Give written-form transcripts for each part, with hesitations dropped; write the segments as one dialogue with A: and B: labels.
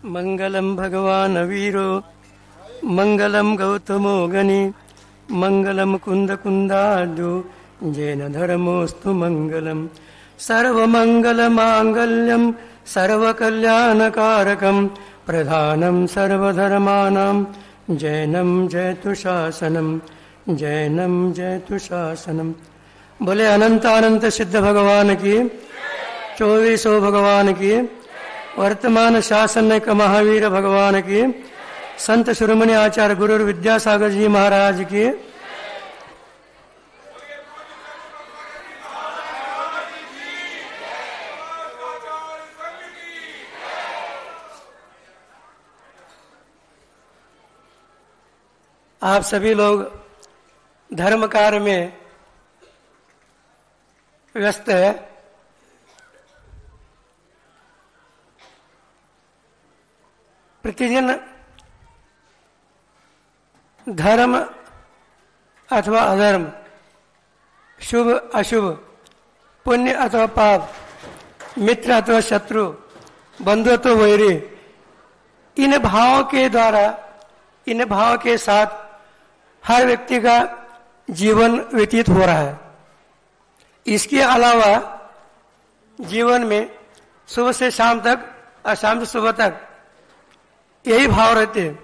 A: मंगलम भगवान वीरो मंगलम गौतमो गनि मंगलम कुंद कुंदादो जैन धर्मोस्तु मंगलम सर्वमंगल मांगल्यम सर्वकल्याणकारकम प्रधानम सर्वधर्माणां जैनम जयतु शासनम जैनम जयतु शासनम। बोले अनंत अनंत सिद्ध भगवान की, 24 भगवान की, वर्तमान शासन का महावीर भगवान की, संत शिरोमणि आचार्य गुरु विद्यासागर जी महाराज की। आप सभी लोग धर्म कार्य में व्यस्त है। प्रतिदिन धर्म अथवा अधर्म, शुभ अशुभ, पुण्य अथवा पाप, मित्र अथवा शत्रु, बंधु अथवा वैरी, इन भावों के द्वारा, इन भाव के साथ हर व्यक्ति का जीवन व्यतीत हो रहा है। इसके अलावा जीवन में सुबह से शाम तक और शाम से सुबह तक यही भाव रहते हैं।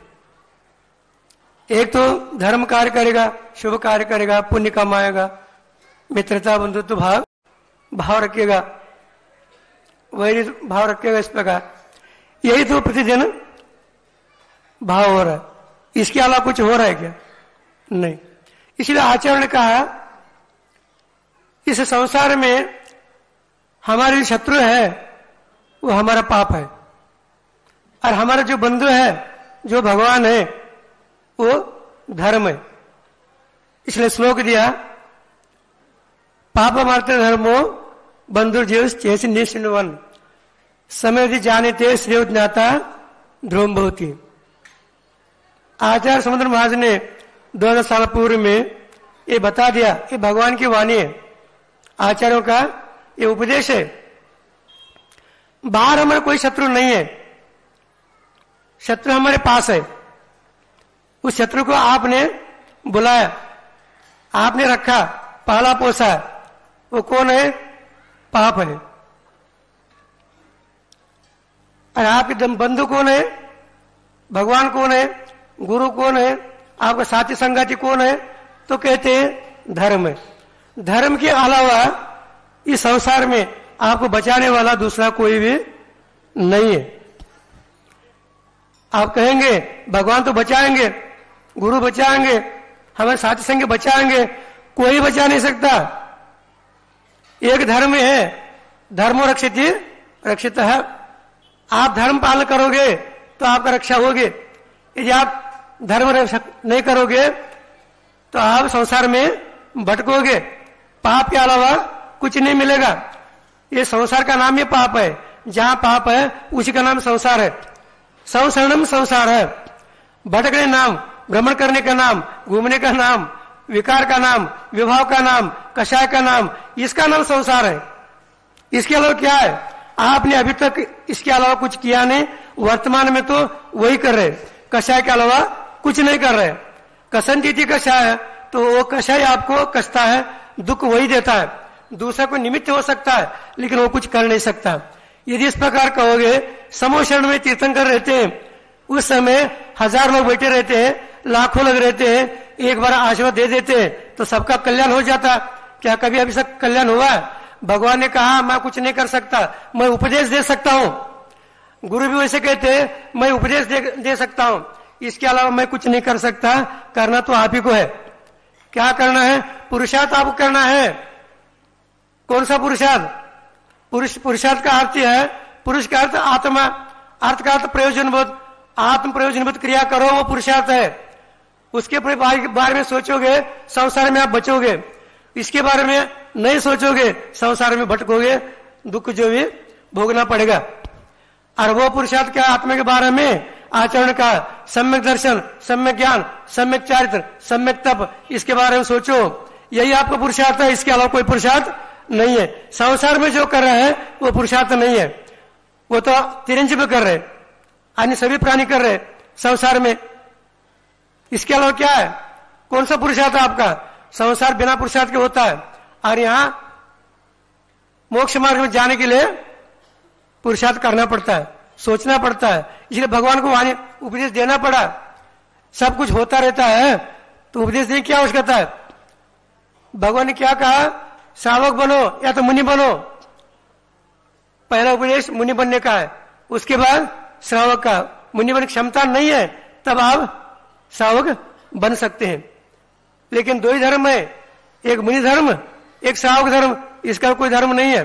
A: एक तो धर्म कार्य करेगा, शुभ कार्य करेगा, पुण्य कमाएगा, मित्रता बंधुत्व भाव रखेगा, वही भाव रखेगा। इस प्रकार यही तो प्रतिदिन भाव हो रहा है। इसके अलावा कुछ हो रहा है क्या? नहीं। इसलिए आचार्य ने कहा इस संसार में हमारे शत्रु है वो हमारा पाप है, और हमारा जो बंधु है, जो भगवान है, वो धर्म है। इसलिए श्लोक दिया, पाप मार्ते धर्मो बंधु जीव चेसी निश्चिन्वन समय जाने श्रेय ज्ञाता ध्रुव भवती। आचार्य समुद्र महाराज ने 2000 साल पूर्व में ये बता दिया। ये भगवान की वाणी है, आचार्यों का ये उपदेश है। बाहर हमारे कोई शत्रु नहीं है, शत्रु हमारे पास है। उस शत्रु को आपने बुलाया, आपने रखा, पाला पोसा, वो कौन है? पाप है। और आपके बंधु कौन है? भगवान कौन है? गुरु कौन है? आपका साथी संगाती कौन है? तो कहते हैं धर्म है। धर्म के अलावा इस संसार में आपको बचाने वाला दूसरा कोई भी नहीं है। आप कहेंगे भगवान तो बचाएंगे, गुरु बचाएंगे, हमारे साथी संग बचाएंगे, कोई बचा नहीं सकता। एक धर्म है, धर्मो रक्षिति रक्षित है। आप धर्म पालन करोगे तो आपका रक्षा होगी। यदि आप धर्म रक्षा नहीं करोगे तो आप संसार में भटकोगे। पाप के अलावा कुछ नहीं मिलेगा। ये संसार का नाम ही पाप है। जहां पाप है उसी का नाम संसार है। संसरणम संसार है। भटकने नाम, भ्रमण करने का नाम, घूमने का नाम, विकार का नाम, विभाव का नाम, कषाय का नाम, इसका नाम संसार है। इसके अलावा क्या है? आपने अभी तक इसके अलावा कुछ किया नहीं, वर्तमान में तो वही कर रहे। कषाय के अलावा कुछ नहीं कर रहे। कसंती कषाय, तो वो कषाय आपको कसता है, दुख वही देता है। दूसरा कोई निमित्त हो सकता है लेकिन वो कुछ कर नहीं सकता। यदि इस प्रकार कहोगे, समूह शरण में तीर्थंकर रहते हैं, उस समय 1000 लोग बैठे रहते हैं, लाखों लोग रहते हैं, एक बार आशीर्वाद दे देते हैं तो सबका कल्याण हो जाता। क्या कभी अभी तक कल्याण हुआ? भगवान ने कहा मैं कुछ नहीं कर सकता, मैं उपदेश दे सकता हूं। गुरु भी वैसे कहते हैं मैं उपदेश दे सकता हूं, इसके अलावा मैं कुछ नहीं कर सकता। करना तो आप ही को है। क्या करना है? पुरुषार्थ आपको करना है। कौन सा पुरुषार्थ? पुरुषार्थ का अर्थ है, पुरुष का अर्थ आत्मा, अर्थ का अर्थ प्रयोजनबोध। आत्म प्रयोजनबोध क्रिया करो, वो पुरुषार्थ है। उसके बारे में सोचोगे, संसार में आप बचोगे। इसके बारे में नहीं सोचोगे, संसार में भटकोगे, दुख जो भी भोगना पड़ेगा। और वो पुरुषार्थ क्या? आत्मा के बारे में आचरण का सम्यक दर्शन, सम्यक ज्ञान, सम्यक चारित्र, सम्यक तप, इसके बारे में सोचो। यही आपका पुरुषार्थ है। इसके अलावा कोई पुरुषार्थ नहीं है। संसार में जो कर रहे हैं वो पुरुषार्थ नहीं है, वो तो तिरंज में कर रहे। अन्य सभी प्राणी कर रहे संसार में। इसके अलावा क्या है, कौन सा पुरुषार्थ है आपका? संसार बिना पुरुषार्थ के होता है, और यहां मोक्ष मार्ग में जाने के लिए पुरुषार्थ करना पड़ता है, सोचना पड़ता है। इसलिए भगवान को वहां उपदेश देना पड़ा। सब कुछ होता रहता है तो उपदेश देने की क्या आवश्यकता है? भगवान ने क्या कहा? श्रावक बनो या तो मुनि बनो। पहला उपदेश मुनि बनने का है, उसके बाद श्रावक का। मुनि बनने की क्षमता नहीं है तब आप श्रावक बन सकते हैं। लेकिन दो ही धर्म है, एक मुनि धर्म, एक श्रावक धर्म। इसका कोई धर्म नहीं है।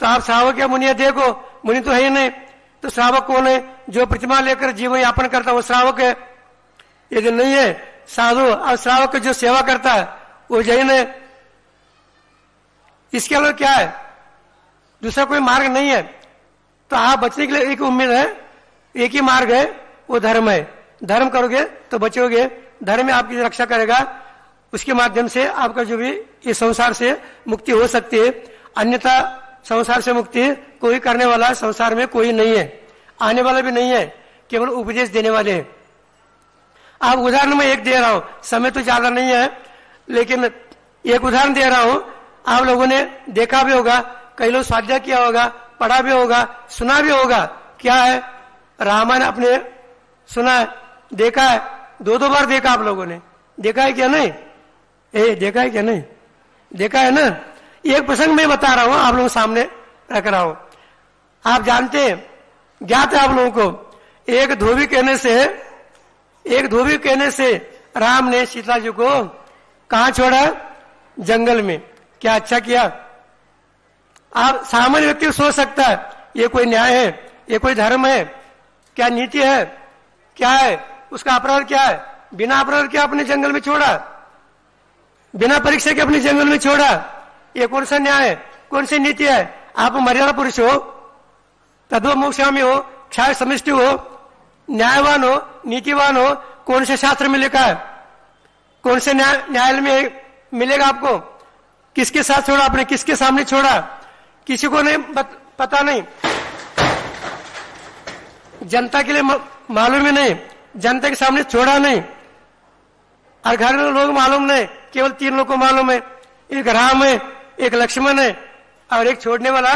A: तो आप श्रावक या मुनि देखो, मुनि तो है ही नहीं, तो श्रावक कौन है? जो प्रतिमा लेकर जीवन यापन करता है वो श्रावक है। यदि नहीं है साधु और श्रावक जो सेवा करता है वो जैन है। इसके अलावा क्या है? दूसरा कोई मार्ग नहीं है। तो आप बचने के लिए एक उम्मीद है, एक ही मार्ग है, वो धर्म है। धर्म करोगे तो बचोगे, धर्म में आपकी रक्षा करेगा। उसके माध्यम से आपका जो भी इस संसार से मुक्ति हो सकती है। अन्यथा संसार से मुक्ति कोई करने वाला संसार में कोई नहीं है, आने वाला भी नहीं है, केवल उपदेश देने वाले हैं। आप उदाहरण में एक दे रहा हूं, समय तो ज्यादा नहीं है, लेकिन एक उदाहरण दे रहा हूं। आप लोगों ने देखा भी होगा, कई लोग स्वाध्याय किया होगा, पढ़ा भी होगा, सुना भी होगा। क्या है? रामायण अपने सुना है, देखा है, दो बार देखा। आप लोगों ने देखा है क्या? नहीं देखा है क्या? नहीं देखा है ना। एक प्रसंग मैं बता रहा हूं, आप लोगों के सामने रख रहा हूं। आप जानते हैं, ज्ञात है आप लोगों को, एक धोबी कहने से राम ने सीता जी को कहां छोड़ा? जंगल में। क्या अच्छा किया? आप सामान्य व्यक्ति सोच सकता है ये कोई न्याय है, ये कोई धर्म है, क्या नीति है, क्या है? उसका अपराध क्या है? बिना अपराध के अपने जंगल में छोड़ा, बिना परीक्षा के अपने जंगल में छोड़ा। ये कौन सा न्याय है, कौन सी नीति है? आप मर्यादा पुरुष हो, तत्वमोक्षामी हो, क्षाय समिष्टि हो, न्यायवान हो, नीतिवान हो। कौन से शास्त्र में लिखा है? कौन से न्यायालय में मिलेगा आपको? किसके साथ छोड़ा आपने, किसके सामने छोड़ा? किसी को नहीं पता नहीं, जनता के लिए मालूम ही नहीं, जनता के सामने छोड़ा नहीं। और घर में लोग मालूम नहीं, केवल 3 लोग को मालूम है, एक राम है, एक लक्ष्मण है और एक छोड़ने वाला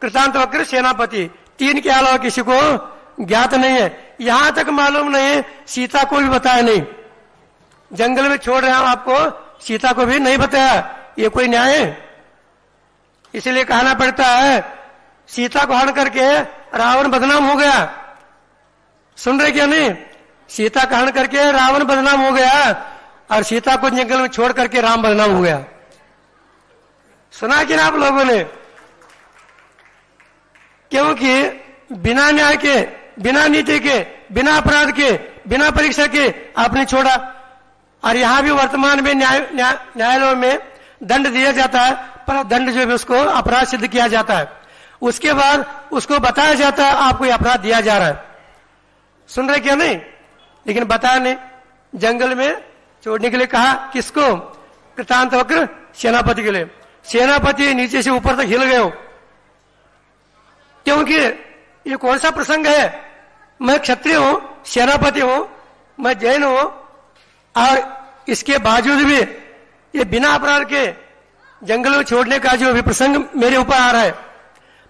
A: कृतांतवक्र सेनापति। 3 के अलावा किसी को ज्ञात नहीं है। यहां तक मालूम नहीं है, सीता को भी बताया नहीं। जंगल में छोड़ रहा हूं आपको, सीता को भी नहीं बताया। ये कोई न्याय है? इसलिए कहना पड़ता है, सीता को हरण करके रावण बदनाम हो गया। सुन रहे क्या? नहीं, सीता का हरण करके रावण बदनाम हो गया और सीता को जंगल में छोड़ करके राम बदनाम हो गया। सुना कि ना आप लोगों ने? क्योंकि बिना न्याय के, बिना नीति के, बिना अपराध के, बिना परीक्षा के आपने छोड़ा। और यहां भी वर्तमान में न्यायालयों में दंड दिया जाता है, पर दंड जो है उसको अपराध सिद्ध किया जाता है। उसके बाद उसको बताया जाता है आपको ये अपराध दिया जा रहा है। सुन रहे क्या? नहीं, लेकिन बताया नहीं। जंगल में छोड़ने के लिए कहा, किसको? कृतांतवक्र सेनापति के लिए। सेनापति नीचे से ऊपर तक हिल गए हो, क्योंकि ये कौन सा प्रसंग है? मैं क्षत्रिय हूं, सेनापति हूं, मैं जैन हूं, और इसके बावजूद भी ये बिना अपराध के जंगल में छोड़ने का जो भी प्रसंग मेरे ऊपर आ रहा है।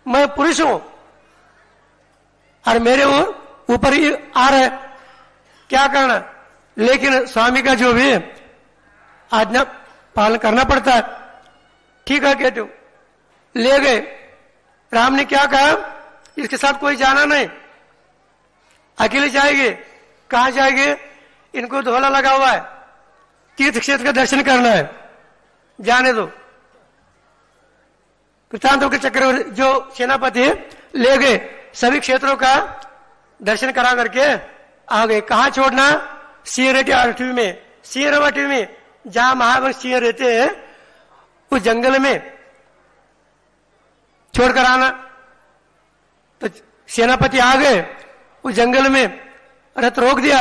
A: मैं पुरुष हूं और मेरे ऊपर ही आ रहा है, क्या करना? लेकिन स्वामी का जो भी आज्ञा पालन करना पड़ता है। ठीक है कहते हो, ले गए। राम ने क्या कहा? इसके साथ कोई जाना नहीं, अकेले जाएंगे। कहां जाएंगे? इनको धोला लगा हुआ है, तीर्थ क्षेत्र का दर्शन करना है, जाने दो। कृतांतवक्र चक्रवर्ती जो सेनापति है, ले गए, सभी क्षेत्रों का दर्शन करा करके आ गए। कहां छोड़ना? सिंहरटी में, सिंहरटी में, जहां महावंश सिंह रहते हैं उस जंगल में छोड़कर आना। तो सेनापति आ गए उस जंगल में, रथ रोक दिया,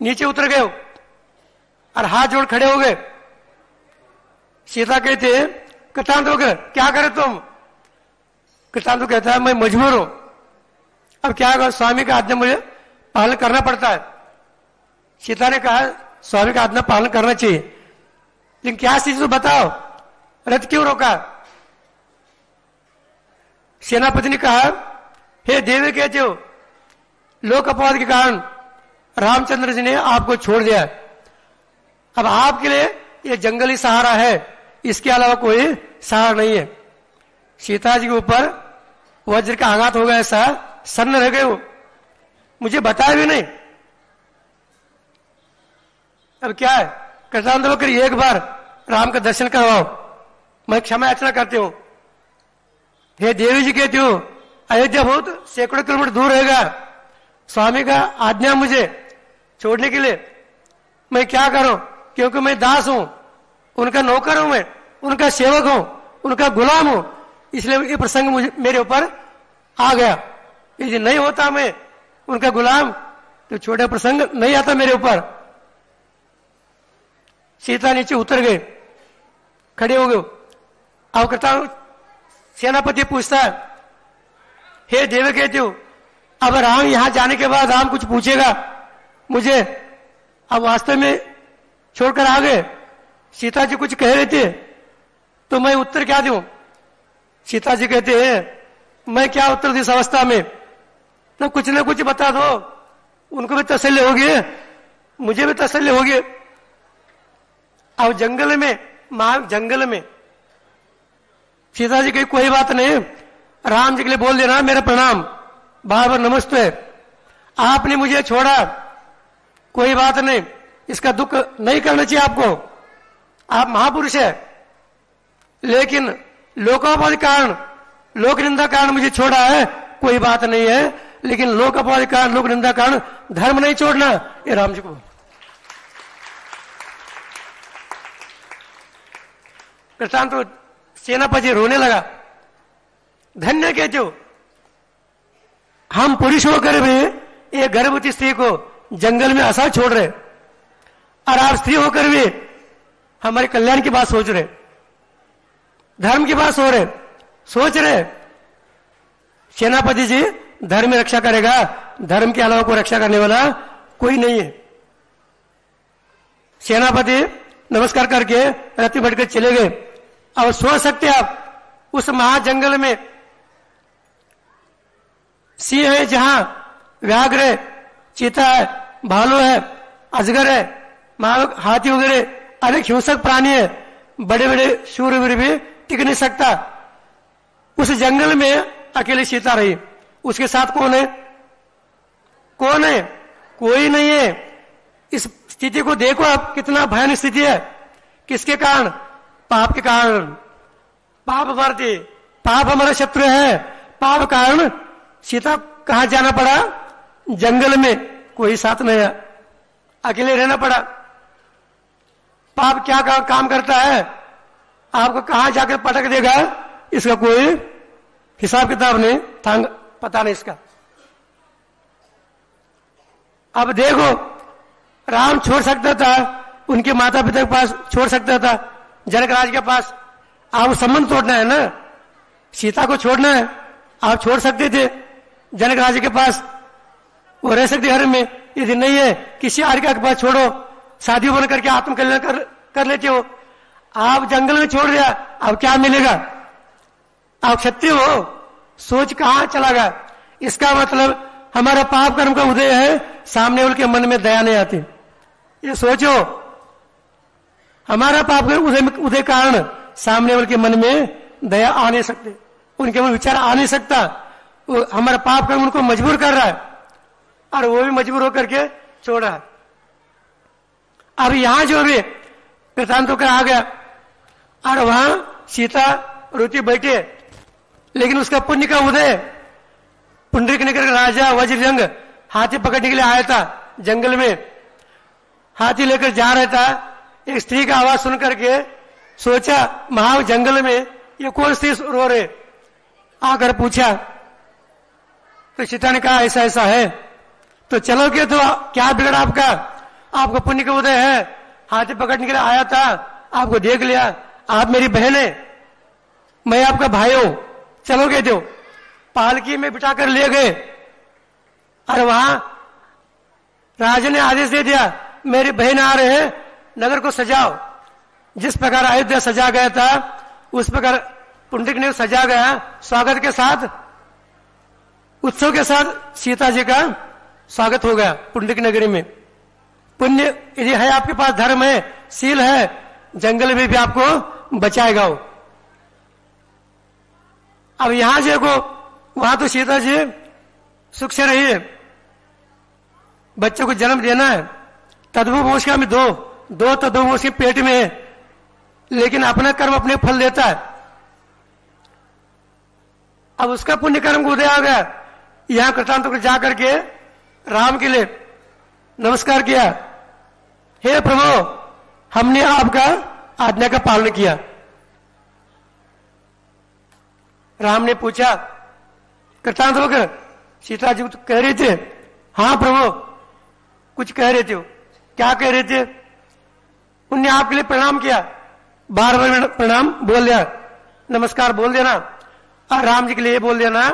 A: नीचे उतर गए और हाथ जोड़ खड़े हो गए। सीता कहते, कृतांतवक्र क्या करे तुम? कृतांतवक्र कहता है, मैं मजबूर हूं, अब क्या होगा, स्वामी का आज्ञा मुझे पालन करना पड़ता है। सीता ने कहा स्वामी का आज्ञा पालन करना चाहिए, लेकिन क्या स्थिति तो बताओ, रथ क्यों रोका? सेनापति ने कहा हे देवी कहते हो, लोक अपवाद के कारण रामचंद्र जी ने आपको छोड़ दिया, अब आपके लिए ये जंगली सहारा है, इसके अलावा कोई सहारा नहीं है। सीता जी के ऊपर वज्र का आघात हो गया, ऐसा सन्न रह गए वो, मुझे बताया भी नहीं। अब क्या है, कृतांत कर एक बार राम का दर्शन करवाओ, मैं क्षमा याचना करती हूं। हे देवी जी कहती हो, अयोध्या बहुत सैकड़ों किलोमीटर दूर रहेगा, स्वामी का आज्ञा मुझे छोड़ने के लिए, मैं क्या करूं, क्योंकि मैं दास हूं, उनका नौकर हूं, मैं उनका सेवक हूं, उनका गुलाम हूं, इसलिए ये प्रसंग मुझे मेरे ऊपर आ गया। यदि नहीं होता मैं उनका गुलाम तो छोटा प्रसंग नहीं आता मेरे ऊपर। सीता नीचे उतर गए, खड़े हो गए। अब कहता हूं, सेनापति पूछता है हे देवी कहते हो, अब राम यहां जाने के बाद राम कुछ पूछेगा मुझे, अब वास्तव में छोड़कर आ गए, सीता जी कुछ कह रहे थे तो मैं उत्तर क्या दूं? सीता जी कहते हैं मैं क्या उत्तर दूं इस अवस्था में, तो कुछ न कुछ बता दो, उनको भी तसल्ली होगी, मुझे भी तसल्ली होगी। अब जंगल में सीता जी कही कोई बात नहीं, राम जी के लिए बोल देना मेरा प्रणाम, बार बार नमस्ते, आपने मुझे छोड़ा, कोई बात नहीं, इसका दुख नहीं करना चाहिए आपको, आप महापुरुष है, लेकिन लोकोपवाद कारण, लोक निंदा कारण मुझे छोड़ा है, कोई बात नहीं है, लेकिन लोकोपवाद कारण, लोक निंदा कारण धर्म नहीं छोड़ना, ये राम जी को। प्रशांत तो सेनापति रोने लगा, धन्य कहते हो, हम पुरुष होकर भी एक गर्भवती स्त्री को जंगल में असा छोड़ रहे, और आप स्त्री होकर भी हमारे कल्याण की बात सोच रहे, धर्म की बात सोच रहे। सेनापति जी धर्म में रक्षा करेगा, धर्म के अलावा कोई रक्षा करने वाला कोई नहीं है। सेनापति नमस्कार करके रथ में बैठकर चले गए। अब सोच सकते आप उस महाजंगल में सिंह है, जहां व्याघ्र है, चीता है, भालू है, अजगर है, हाथी वगैरह अनेक हिंसक प्राणी है, बड़े बड़े शूरवीर भी टिक नहीं सकता, उस जंगल में अकेली सीता रही। उसके साथ कौन है? कोई नहीं है। इस स्थिति को देखो आप, कितना भयानक स्थिति है, किसके कारण? पाप के कारण। पाप भारती, पाप हमारा शत्रु है, पाप कारण सीता कहां जाना पड़ा? जंगल में, कोई साथ नहीं है, अकेले रहना पड़ा। पाप क्या काम करता है, आपको कहां जाकर पटक देगा, इसका कोई हिसाब किताब नहीं, पता नहीं इसका। अब देखो, राम छोड़ सकता था, उनके माता पिता के पास छोड़ सकता था, जनक राज के पास। आप संबंध तोड़ना है ना, सीता को छोड़ना है, आप छोड़ सकते थे जनक राज के पास, वो रह सकते घर में। यदि नहीं है, किसी आर्य के पास छोड़ो, शादी बन करके आत्मकल्याण कर लेते हो। आप जंगल में छोड़ दिया, अब क्या मिलेगा? आप क्षत्रिय हो, सोच कहां चला गया? इसका मतलब हमारा पाप कर्म का उदय है, सामने वाले के मन में दया नहीं आती। ये सोचो, हमारा पाप कर्म उदय कारण सामने वाले के मन में दया आ नहीं सकते, उनके मन विचार आ नहीं सकता। हमारा पाप कर्म उनको मजबूर कर रहा है, और वो भी मजबूर होकर के छोड़ा है। अब यहां जो भी वृतांत होकर आ गया, और वहां सीता रोती बैठे, लेकिन उसका पुण्य का उदय, पुंडरीक निकर राजा वज्रजंग हाथी पकड़ने के लिए आया था जंगल में, हाथी लेकर जा रहा था। एक स्त्री का आवाज सुन करके सोचा, महा जंगल में ये कौन स्त्री रो रहे, आकर पूछा तो सीता ने कहा ऐसा ऐसा है। तो चलोगे तो क्या बिगड़ा आपका, आपको पुण्य का उदय है, हाथी पकड़ने के लिए आया था, आपको देख लिया, आप मेरी बहन है, मैं आपका भाई हूं, चलोगे? दो पालकी में बिठाकर ले गए, और वहां राजा ने आदेश दे दिया, मेरी बहन आ रहे हैं, नगर को सजाओ। जिस प्रकार अयोध्या सजा गया था उस प्रकार पुंडरीक ने सजा गया, स्वागत के साथ, उत्सव के साथ सीता जी का स्वागत हो गया पुंडरीक नगरी में। पुण्य यदि है आपके पास, धर्म है, शील है, जंगल में भी आपको बचाएगा वो। अब यहां देखो, वहां तो सीता जी सुख से रही है, बच्चों को जन्म देना है, तद्भुवंश का में दो तद्भुवंश के पेट में है, लेकिन अपना कर्म अपने फल देता है। अब उसका पुण्य कर्म को उदय आ गया, यहां कृतांत को जाकर के राम के लिए नमस्कार किया, हे प्रभु हमने आपका आज्ञा का पालन किया। राम ने पूछा, कृतांत होकर सीता जी तो कह रहे थे, हाँ प्रभु कुछ कह रहे थे, क्या कह रहे थे? उनने आपके लिए प्रणाम किया, बार बार प्रणाम बोल दिया, नमस्कार बोल देना, और राम जी के लिए बोल देना,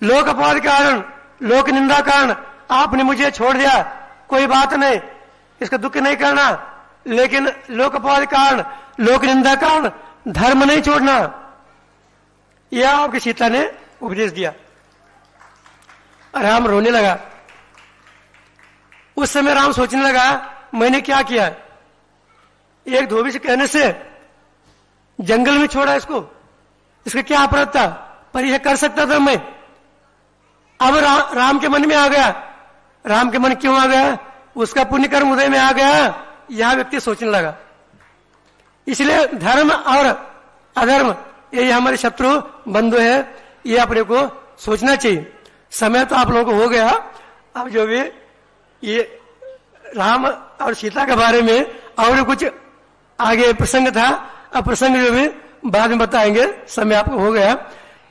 A: लोक अपवाद के कारण, लोक निंदा कारण आपने मुझे छोड़ दिया, कोई बात नहीं, इसका दुख नहीं करना, लेकिन लोक अपवाद कारण, लोक निंदा कारण धर्म नहीं छोड़ना, यह आपकी सीता ने उपदेश दिया। राम रोने लगा। उस समय राम सोचने लगा, मैंने क्या किया? एक धोबी से कहने से जंगल में छोड़ा इसको, इसका क्या अपराध था? पर यह कर सकता था मैं। अब राम के मन में आ गया। राम के मन क्यों आ गया? उसका पुण्य कर्म उदय में आ गया, यह व्यक्ति सोचने लगा। इसलिए धर्म और अधर्म ये हमारे शत्रु बंधु है, ये अपने को सोचना चाहिए। समय तो आप लोगों को हो गया, अब जो भी ये राम और सीता के बारे में और कुछ आगे प्रसंग था, अब प्रसंग जो भी बाद में बताएंगे, समय आपको हो गया।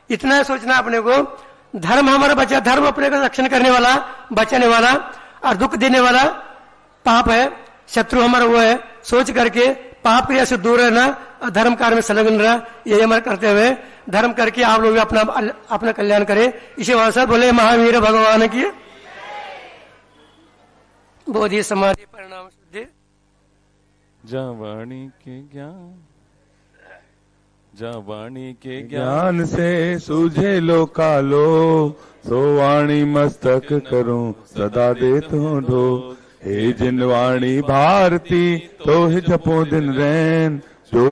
A: इतना सोचना अपने को, धर्म हमारा बचा, धर्म अपने का रक्षण करने वाला, बचाने वाला, और दुख देने वाला पाप है, शत्रु हमारा वो है। सोच करके पाप क्रिया से दूर रहना और धर्म कार्य में संलग्न रहना, यही हमारे करते हुए धर्म करके आप लोग अपना कल्याण करें। इसी वहां बोले महावीर भगवान की बोधि समाधि परिणाम शुद्धि।
B: जहाँ वाणी के ज्ञान से सूझे लोकालो, सो वाणी मस्तक करूं सदा दे तो ढो। हे जिन वाणी भारती तो जपो दिन रैन,